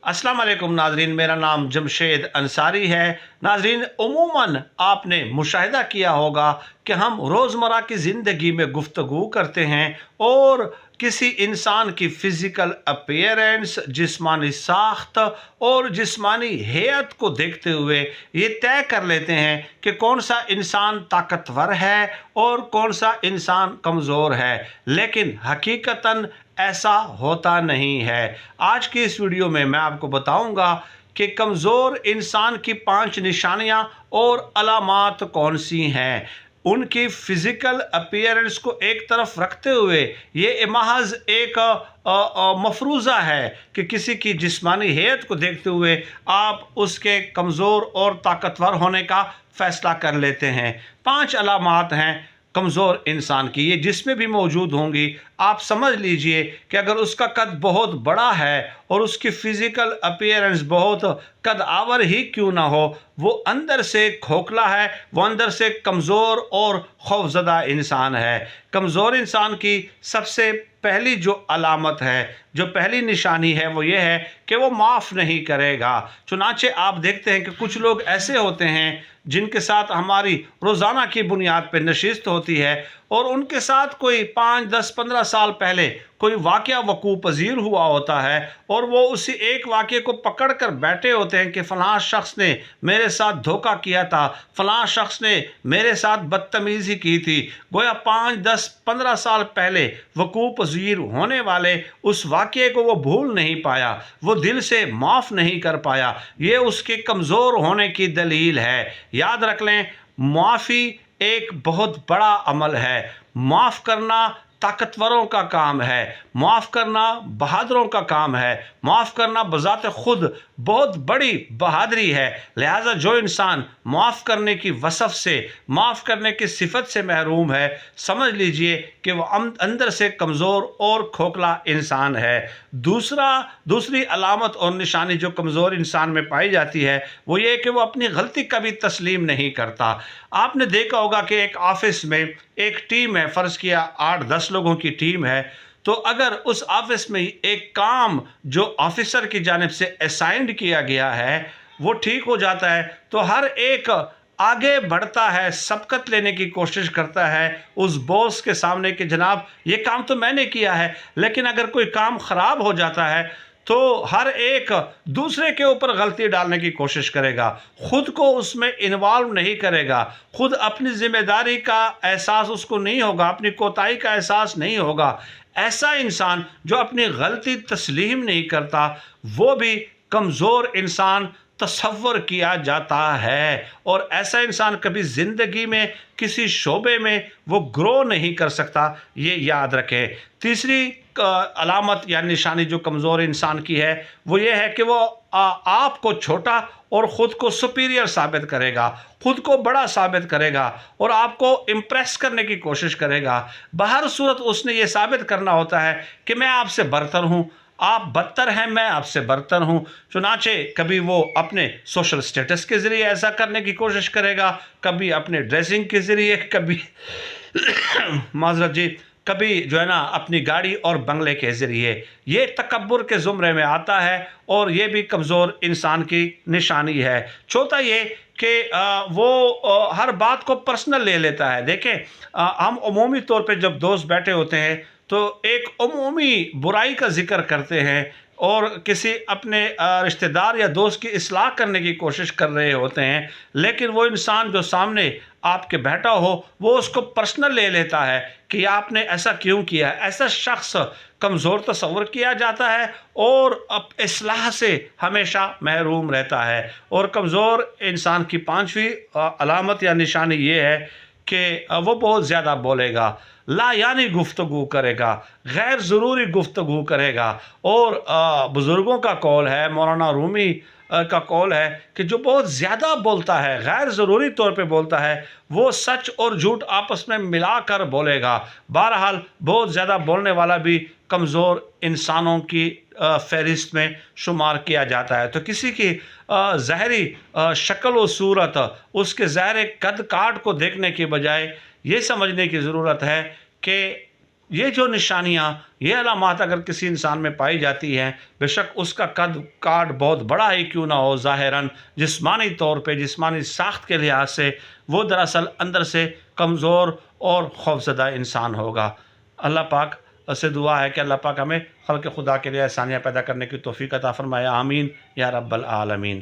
अस्सलाम वालेकुम नाजरीन, मेरा नाम जमशेद अंसारी है। नाजरीन, उमूमन आपने मुशाहिदा किया होगा कि हम रोज़मर्रा की ज़िंदगी में गुफ्तगू करते हैं और किसी इंसान की फ़िज़िकल अपीयरेंस, जिस्मानी साख्त और जिस्मानी हैयत को देखते हुए ये तय कर लेते हैं कि कौन सा इंसान ताकतवर है और कौन सा इंसान कमज़ोर है। लेकिन हकीकतन ऐसा होता नहीं है। आज की इस वीडियो में मैं आपको बताऊंगा कि कमज़ोर इंसान की 5 निशानियां और अलामात कौन सी हैं। उनकी फ़िज़िकल अपीयरेंस को एक तरफ रखते हुए ये महज एक मफरूज़ा है कि किसी की जिस्मानी हैयत को देखते हुए आप उसके कमज़ोर और ताकतवर होने का फ़ैसला कर लेते हैं। 5 अलामात हैं कमज़ोर इंसान की, ये जिसमें भी मौजूद होंगी। आप समझ लीजिए कि अगर उसका कद बहुत बड़ा है और उसकी फ़िज़िकल अपीयरेंस बहुत कद आवर ही क्यों ना हो, वो अंदर से खोखला है, वो अंदर से कमज़ोर और खौफज़दा इंसान है। कमज़ोर इंसान की सबसे पहली जो अलामत है, जो पहली निशानी है, वो ये है कि वो माफ़ नहीं करेगा। चुनांचे आप देखते हैं कि कुछ लोग ऐसे होते हैं जिनके साथ हमारी रोज़ाना की बुनियाद पर नशिस्त होती है और उनके साथ कोई 5, 10, 15 साल पहले कोई वाक़या वक़ूअ पज़ीर हुआ होता है और वो उसी एक वाक़ये को पकड़ कर बैठे होते हैं कि फ़लाँ शख्स ने मेरे साथ धोखा किया था, फ़लाँ शख्स ने मेरे साथ बदतमीज़ी की थी। गोया 5, 10, 15 साल पहले वक़ूअ पज़ीर होने वाले उस वाक़ये को वो भूल नहीं पाया, वो दिल से माफ़ नहीं कर पाया। ये उसके कमज़ोर होने की दलील है। याद रख लें, माफ़ी एक बहुत बड़ा अमल है। माफ़ करना ताकतवरों का काम है, माफ़ करना बहादुरों का काम है, माफ़ करना बज़ात खुद बहुत बड़ी बहादुरी है। लिहाजा जो इंसान माफ़ करने की वसफ़ से, माफ़ करने की सिफत से महरूम है, समझ लीजिए कि वो अंदर से कमज़ोर और खोखला इंसान है। दूसरी अलामत और निशानी जो कमज़ोर इंसान में पाई जाती है वो ये कि वो अपनी गलती कभी तस्लीम नहीं करता। आपने देखा होगा कि एक ऑफिस में एक टीम है, फ़र्ज़ किया 8-10 लोगों की टीम है, तो अगर उस ऑफिस में एक काम जो ऑफिसर की जानिब से असाइंड किया गया है वो ठीक हो जाता है तो हर एक आगे बढ़ता है, सबकत लेने की कोशिश करता है उस बॉस के सामने कि जनाब ये काम तो मैंने किया है। लेकिन अगर कोई काम ख़राब हो जाता है तो हर एक दूसरे के ऊपर गलती डालने की कोशिश करेगा, खुद को उसमें इन्वॉल्व नहीं करेगा, खुद अपनी ज़िम्मेदारी का एहसास उसको नहीं होगा, अपनी कोताही का एहसास नहीं होगा। ऐसा इंसान जो अपनी गलती तस्लीम नहीं करता वो भी कमज़ोर इंसान तसव्वुर किया जाता है और ऐसा इंसान कभी ज़िंदगी में किसी शोबे में वो ग्रो नहीं कर सकता, ये याद रखें। तीसरी अलामत या निशानी जो कमज़ोर इंसान की है वो ये है कि वो आपको छोटा और ख़ुद को सुपीरियर साबित करेगा, ख़ुद को बड़ा साबित करेगा और आपको इम्प्रेस करने की कोशिश करेगा। बहर सूरत उसने ये साबित करना होता है कि मैं आपसे बरतर हूँ, आप बदतर हैं, मैं आपसे बरतर हूँ। चुनाचे कभी वो अपने सोशल स्टेटस के ज़रिए ऐसा करने की कोशिश करेगा, कभी अपने ड्रेसिंग के ज़रिए, कभी माज़रत जी, कभी जो है ना अपनी गाड़ी और बंगले के ज़रिए। ये तकब्बुर के ज़ुमरे में आता है और ये भी कमज़ोर इंसान की निशानी है। चौथा ये कि वो हर बात को पर्सनल ले लेता है। देखें, हम अमूमी तौर पे जब दोस्त बैठे होते हैं तो एक अमूमी बुराई का ज़िक्र करते हैं और किसी अपने रिश्तेदार या दोस्त की इस्लाह करने की कोशिश कर रहे होते हैं, लेकिन वो इंसान जो सामने आपके बैठा हो वो उसको पर्सनल ले लेता है कि आपने ऐसा क्यों किया है। ऐसा शख्स कमज़ोर तस्वर किया जाता है और अब इस्लाह से हमेशा महरूम रहता है। और कमज़ोर इंसान की 5वीं अलामत या निशानी ये है कि वो बहुत ज़्यादा बोलेगा, लायानी गुफ्तगू करेगा, गैर ज़रूरी गुफ्तगू करेगा। और बुज़ुर्गों का कौल है, मौलाना रूमी का कौल है कि जो बहुत ज़्यादा बोलता है, गैर ज़रूरी तौर पे बोलता है, वो सच और झूठ आपस में मिलाकर बोलेगा। बहरहाल बहुत ज़्यादा बोलने वाला भी कमज़ोर इंसानों की फ़हरिस्त में शुमार किया जाता है। तो किसी की ज़ाहरी शक्ल व सूरत, उसके ज़ाहिर कद काठ को देखने के बजाय ये समझने की ज़रूरत है कि یہ جو نشانیاں، یہ علامات اگر کسی انسان میں پائی جاتی ہیں، بے شک اس کا قد کاٹ بہت بڑا ہی کیوں نہ ہو، ظاہراً جسمانی طور پہ، جسمانی ساخت کے لحاظ سے وہ دراصل اندر سے کمزور اور خوفزدہ انسان ہوگا۔ اللہ پاک سے دعا ہے کہ اللہ پاک ہمیں خلق خدا کے لیے آسانیاں پیدا کرنے کی توفیق عطا فرمائے، آمین یا رب العالمین۔